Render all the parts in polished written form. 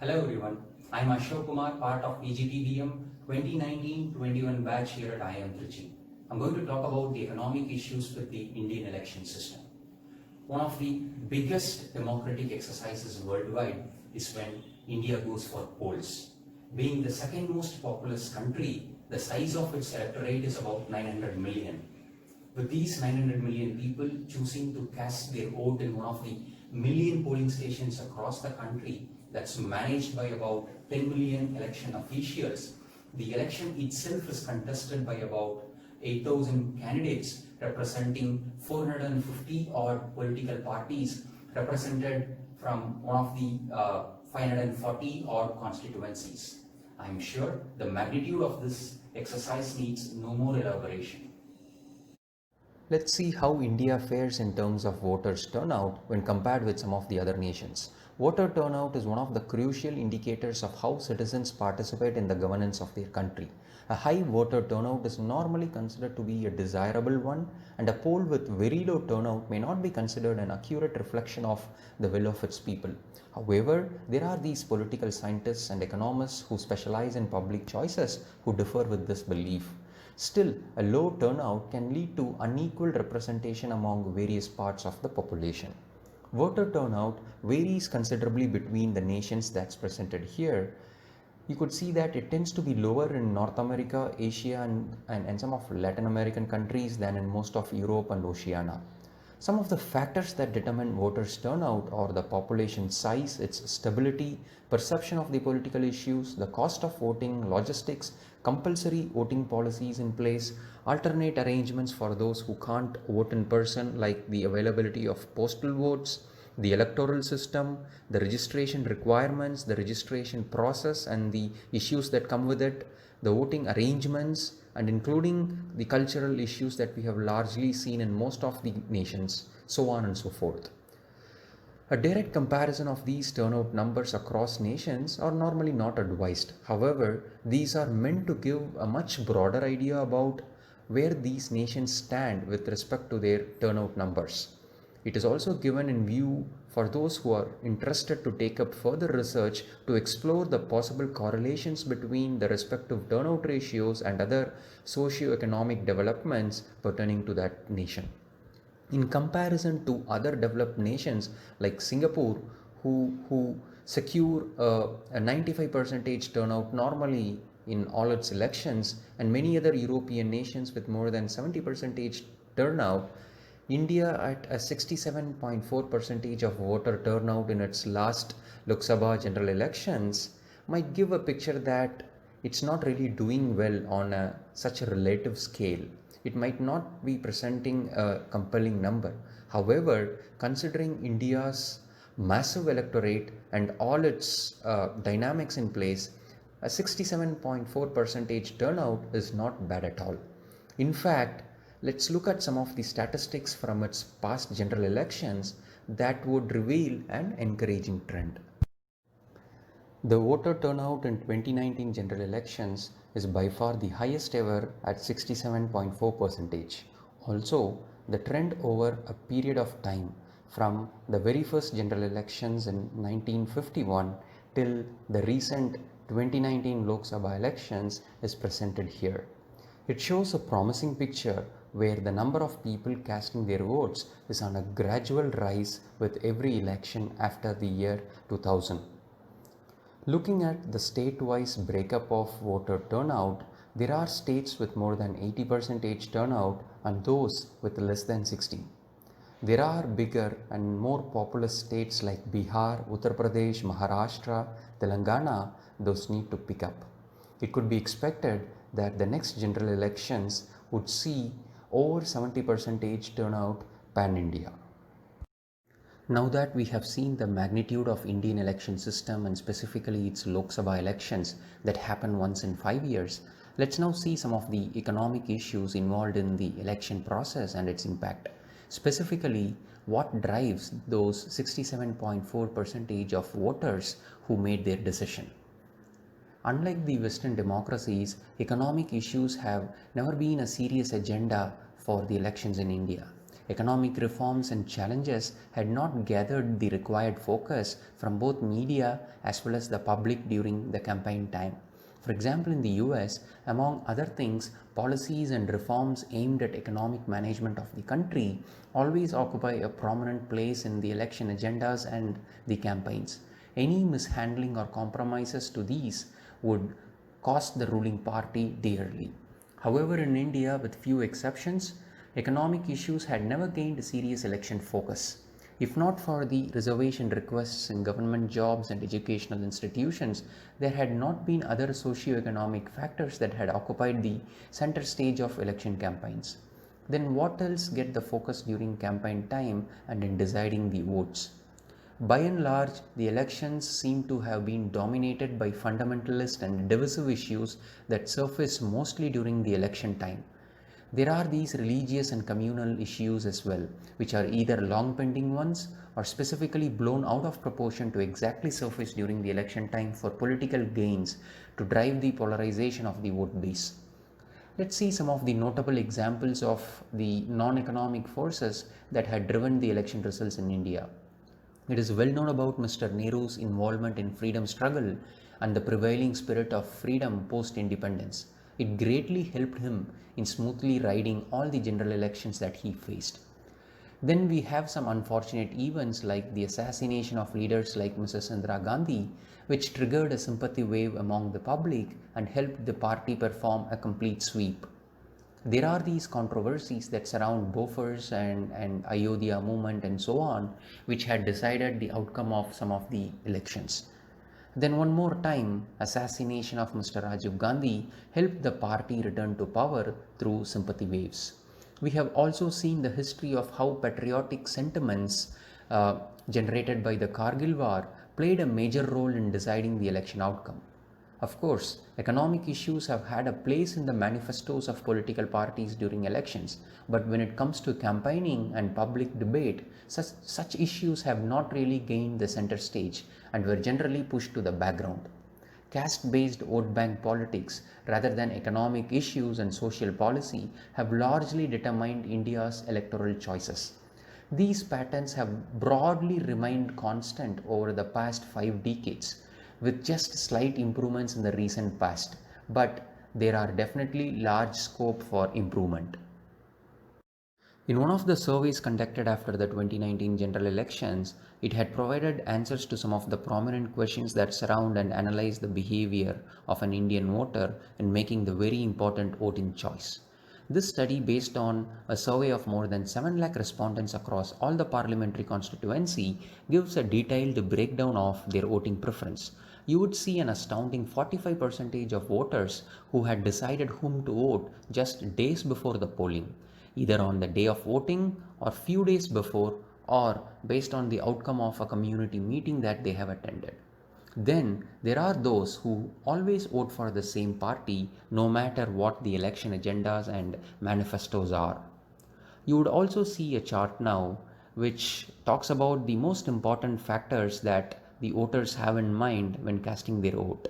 Hello everyone, I am Ashokkumar, part of PGPBM 2019-21 batch here at IIM Trichy. I'm going to talk about the economic issues with the Indian election system. One of the biggest democratic exercises worldwide is when India goes for polls. Being the second most populous country, the size of its electorate is about 900 million. With these 900 million people choosing to cast their vote in one of the million polling stations across the country that's managed by about 10 million election officials, the election itself is contested by about 8,000 candidates representing 450 odd political parties represented from one of the 540 odd constituencies. I'm sure the magnitude of this exercise needs no more elaboration. Let's see how India fares in terms of voters' turnout when compared with some of the other nations. Voter turnout is one of the crucial indicators of how citizens participate in the governance of their country. A high voter turnout is normally considered to be a desirable one, and a poll with very low turnout may not be considered an accurate reflection of the will of its people. However, there are these political scientists and economists who specialize in public choices who differ with this belief. Still, a low turnout can lead to unequal representation among various parts of the population. Voter turnout varies considerably between the nations that's presented here. You could see that it tends to be lower in North America, Asia, and some of Latin American countries than in most of Europe and Oceania. Some of the factors that determine voters' turnout are the population size, its stability, perception of the political issues, the cost of voting, logistics, compulsory voting policies in place, alternate arrangements for those who can't vote in person, like the availability of postal votes, the electoral system, the registration requirements, the registration process, and the issues that come with it, the voting arrangements, and including the cultural issues that we have largely seen in most of the nations, so on and so forth. A direct comparison of these turnout numbers across nations are normally not advised. However, these are meant to give a much broader idea about where these nations stand with respect to their turnout numbers. It is also given in view for those who are interested to take up further research to explore the possible correlations between the respective turnout ratios and other socio-economic developments pertaining to that nation. In comparison to other developed nations like Singapore, who secure a 95 percentage turnout normally in all its elections, and many other European nations with more than 70 percentage turnout, India at a 67.4 percentage of voter turnout in its last Lok Sabha general elections might give a picture that it's not really doing well on such a relative scale. It might not be presenting a compelling number. However, considering India's massive electorate and all its dynamics in place, a 67.4 percentage turnout is not bad at all. In fact, let's look at some of the statistics from its past general elections that would reveal an encouraging trend. The voter turnout in 2019 general elections is by far the highest ever at 67.4 percentage. Also, the trend over a period of time from the very first general elections in 1951 till the recent 2019 Lok Sabha elections is presented here. It shows a promising picture where the number of people casting their votes is on a gradual rise with every election after the year 2000. Looking at the state-wise breakup of voter turnout, there are states with more than 80 percentage turnout and those with less than 60. There are bigger and more populous states like Bihar, Uttar Pradesh, Maharashtra, Telangana, those need to pick up. It could be expected that the next general elections would see over 70 percentage turnout pan-India. Now that we have seen the magnitude of Indian election system and specifically its Lok Sabha elections that happen once in 5 years, let's now see some of the economic issues involved in the election process and its impact. Specifically, what drives those 67.4 percentage of voters who made their decision. Unlike the Western democracies, economic issues have never been a serious agenda for the elections in India. economic reforms and challenges had not gathered the required focus from both media as well as the public during the campaign time. For example, in the US, among other things, policies and reforms aimed at economic management of the country always occupy a prominent place in the election agendas and the campaigns. Any mishandling or compromises to these would cost the ruling party dearly. However, in India, with few exceptions, economic issues had never gained serious election focus. If not for the reservation requests in government jobs and educational institutions, there had not been other socio-economic factors that had occupied the center stage of election campaigns. Then what else get the focus during campaign time and in deciding the votes? By and large, the elections seem to have been dominated by fundamentalist and divisive issues that surface mostly during the election time. There are these religious and communal issues as well, which are either long pending ones or specifically blown out of proportion to exactly surface during the election time for political gains to drive the polarization of the vote base. Let's see some of the notable examples of the non-economic forces that had driven the election results in India. It is well known about Mr. Nehru's involvement in freedom struggle and the prevailing spirit of freedom post-independence. It greatly helped him in smoothly riding all the general elections that he faced. Then we have some unfortunate events like the assassination of leaders like Mrs. Indira Gandhi, which triggered a sympathy wave among the public and helped the party perform a complete sweep. There are these controversies that surround Bofors and Ayodhya movement and so on, which had decided the outcome of some of the elections. Then one more time, assassination of Mr. Rajiv Gandhi helped the party return to power through sympathy waves. We have also seen the history of how patriotic sentiments generated by the Kargil War played a major role in deciding the election outcome. Of course, economic issues have had a place in the manifestos of political parties during elections, but when it comes to campaigning and public debate, such issues have not really gained the center stage and were generally pushed to the background. Caste-based vote bank politics, rather than economic issues and social policy, have largely determined India's electoral choices. These patterns have broadly remained constant over the past 5 decades, with just slight improvements in the recent past, but there are definitely large scope for improvement. In one of the surveys conducted after the 2019 general elections, it had provided answers to some of the prominent questions that surround and analyze the behavior of an Indian voter in making the very important voting choice. This study, based on a survey of more than 7 lakh respondents across all the parliamentary constituency, gives a detailed breakdown of their voting preference. You would see an astounding 45% of voters who had decided whom to vote just days before the polling, either on the day of voting or few days before, or based on the outcome of a community meeting that they have attended. Then there are those who always vote for the same party no matter what the election agendas and manifestos are. You would also see a chart now which talks about the most important factors that the voters have in mind when casting their vote.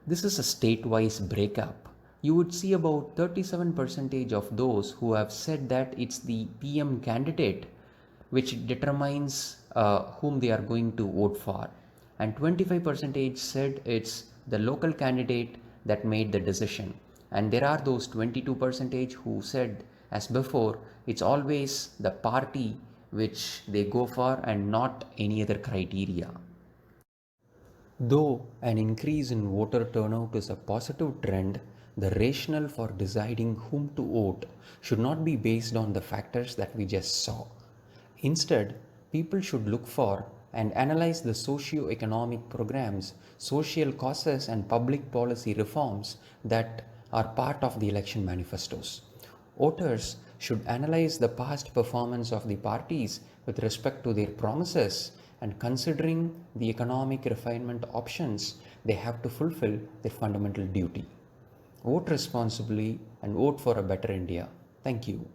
This is a state-wise breakup. You would see about 37% of those who have said that it's the PM candidate which determines whom they are going to vote for, and 25% said it's the local candidate that made the decision, and there are those 22% who said, as before, it's always the party which they go for and not any other criteria. Though an increase in voter turnout is a positive trend, the rationale for deciding whom to vote should not be based on the factors that we just saw. Instead, people should look for and analyze the socio-economic programs, social causes, and public policy reforms that are part of the election manifestos. Voters should analyze the past performance of the parties with respect to their promises and considering the economic refinement options they have to fulfill their fundamental duty. Vote responsibly and vote for a better India. Thank you.